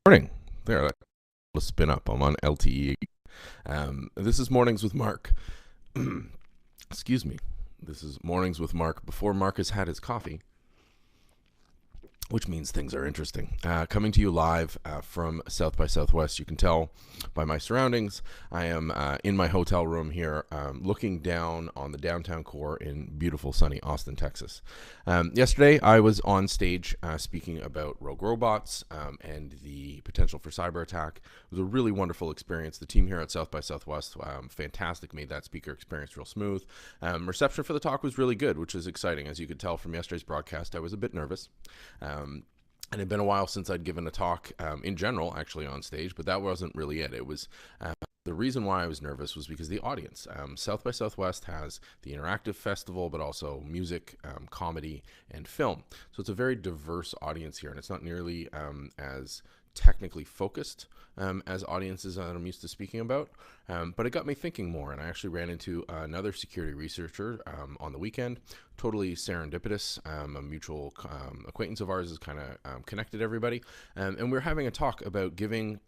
Morning. There, let's spin up. I'm on LTE. This is Mornings with Mark. Excuse me. This is Mornings with Mark before Mark has had his coffee, which means things are interesting. Coming to you live from South by Southwest. You can tell by my surroundings. I am in my hotel room here, looking down on the downtown core in beautiful sunny Austin, Texas. Yesterday, I was on stage speaking about rogue robots and the potential for cyber attack. It was a really wonderful experience. The team here at South by Southwest, fantastic, made that speaker experience real smooth. Reception for the talk was really good, which is exciting. As you could tell from yesterday's broadcast, I was a bit nervous. And it had been a while since I'd given a talk in general, actually on stage, but that wasn't really it. It was the reason why I was nervous was because the audience. South by Southwest has the interactive festival, but also music, comedy, and film. So it's a very diverse audience here, and it's not nearly as technically focused as audiences that I'm used to speaking about. But it got me thinking more, and I actually ran into another security researcher on the weekend. Totally serendipitous. A mutual acquaintance of ours has kind of connected everybody. And we're having a talk about giving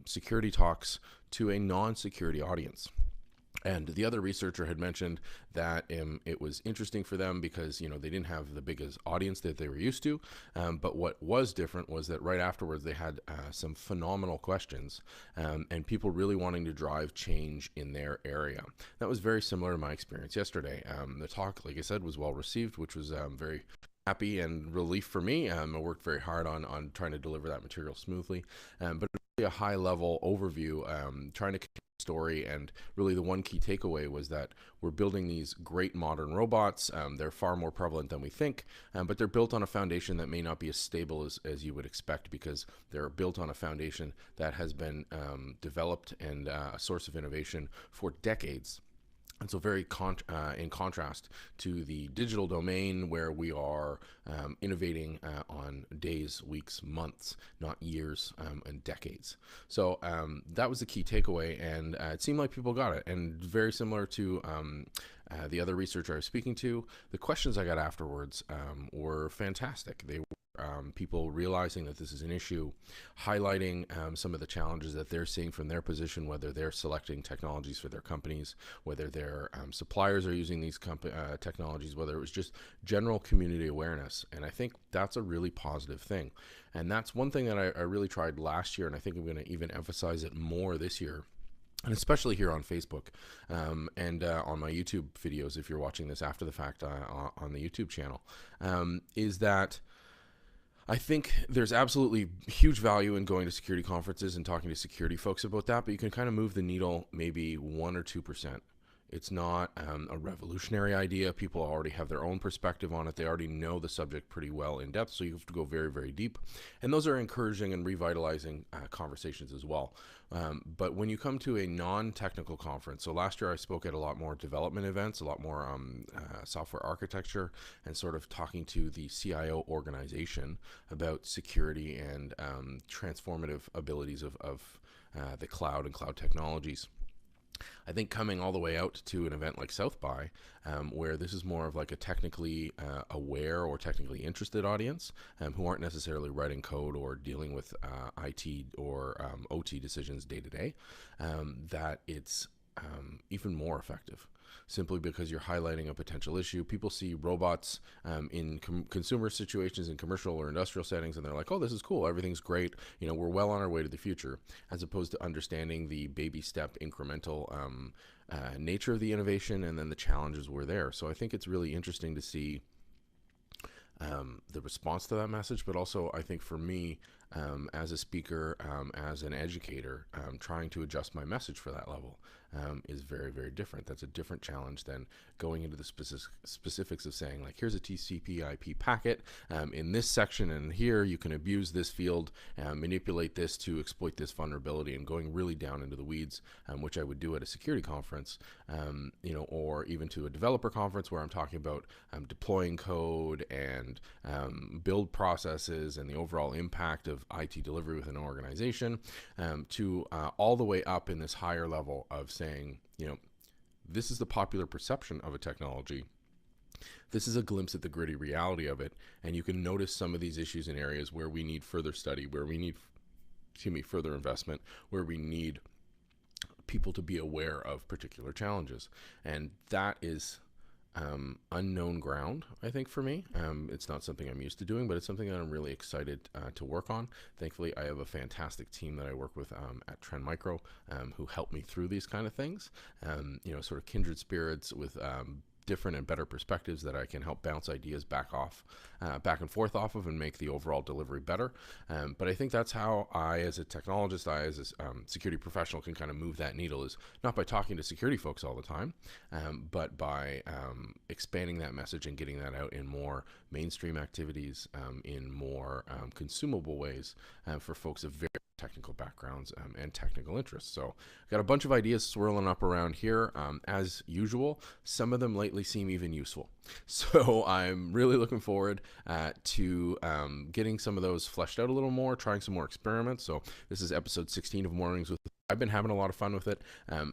security talks to a non-security audience. And the other researcher had mentioned that it was interesting for them because, they didn't have the biggest audience that they were used to. But what was different was that right afterwards, they had some phenomenal questions and people really wanting to drive change in their area. That was very similar to my experience yesterday. The talk, like I said, was well received, which was very happy and relief for me. I worked very hard on trying to deliver that material smoothly, but really a high level overview, trying to story, and really the one key takeaway was that we're building these great modern robots. They're far more prevalent than we think, but they're built on a foundation that may not be as stable as you would expect, because they're built on a foundation that has been developed and a source of innovation for decades. And so very in contrast to the digital domain, where we are innovating on days, weeks, months, not years and decades. So that was the key takeaway, and it seemed like people got it. And very similar to the other researcher I was speaking to, the questions I got afterwards were fantastic. They were people realizing that this is an issue, highlighting some of the challenges that they're seeing from their position, whether they're selecting technologies for their companies, whether their suppliers are using these technologies, whether it was just general community awareness. And I think that's a really positive thing. And that's one thing that I really tried last year, and I think I'm going to even emphasize it more this year, and especially here on Facebook and on my YouTube videos, if you're watching this after the fact on the YouTube channel, is that I think there's absolutely huge value in going to security conferences and talking to security folks about that, but you can kind of move the needle maybe 1 or 2%. It's not a revolutionary idea. People already have their own perspective on it. They already know the subject pretty well in depth, so you have to go very, very deep. And those are encouraging and revitalizing conversations as well. But when you come to a non-technical conference, so last year I spoke at a lot more development events, a lot more software architecture, and sort of talking to the CIO organization about security and transformative abilities of the cloud and cloud technologies. I think coming all the way out to an event like South by, where this is more of like a technically aware or technically interested audience who aren't necessarily writing code or dealing with IT or OT decisions day to day, that it's even more effective. Simply because you're highlighting a potential issue. People see robots in consumer situations, in commercial or industrial settings, and they're like, oh, this is cool, everything's great, we're well on our way to the future, as opposed to understanding the baby step incremental nature of the innovation, and then the challenges were there. So I think it's really interesting to see the response to that message, but also I think for me, as a speaker, as an educator, trying to adjust my message for that level is very, very different. That's a different challenge than going into the specifics of saying, like, here's a TCP/IP packet in this section, and here you can abuse this field, manipulate this to exploit this vulnerability, and going really down into the weeds, which I would do at a security conference, or even to a developer conference where I'm talking about deploying code and build processes and the overall impact of IT delivery within an organization, to all the way up in this higher level of saying, this is the popular perception of a technology. This is a glimpse at the gritty reality of it, and you can notice some of these issues in areas where we need further study, where we need further investment where we need people to be aware of particular challenges. And that is unknown ground, I think, for me. It's not something I'm used to doing, but it's something that I'm really excited to work on. Thankfully, I have a fantastic team that I work with at Trend Micro who help me through these kind of things. Sort of kindred spirits with different and better perspectives that I can help bounce ideas back and forth off of and make the overall delivery better. But I think that's how I, as a technologist, I as a security professional, can kind of move that needle, is not by talking to security folks all the time, but by expanding that message and getting that out in more mainstream activities, in more consumable ways for folks of very technical backgrounds and technical interests. So I've got a bunch of ideas swirling up around here. As usual, some of them lately seem even useful. So I'm really looking forward to getting some of those fleshed out a little more, trying some more experiments. So this is episode 16 of Mornings with. I've been having a lot of fun with it.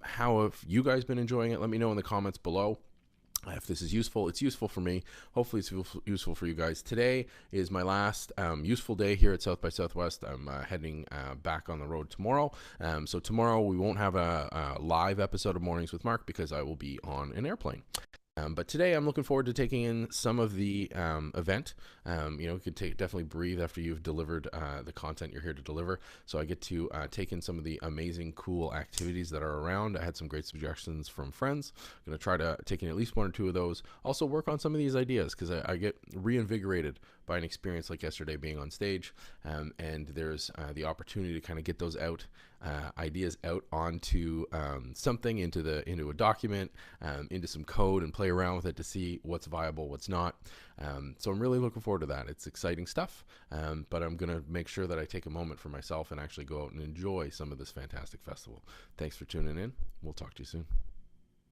How have you guys been enjoying it? Let me know in the comments below. If this is useful, it's useful for me. Hopefully it's useful for you guys. Today is my last useful day here at South by Southwest. I'm heading back on the road tomorrow. So tomorrow we won't have a live episode of Mornings with Mark because I will be on an airplane. But today I'm looking forward to taking in some of the event. You could definitely breathe after you've delivered the content you're here to deliver. So I get to take in some of the amazing, cool activities that are around. I had some great suggestions from friends. I'm going to try to take in at least one or two of those. Also work on some of these ideas because I get reinvigorated by an experience like yesterday being on stage. And there's the opportunity to kind of get those ideas out onto something, into a document, into some code, and play around with it to see what's viable, what's not. So I'm really looking forward to that. It's exciting stuff, but I'm going to make sure that I take a moment for myself and actually go out and enjoy some of this fantastic festival. Thanks for tuning in. We'll talk to you soon.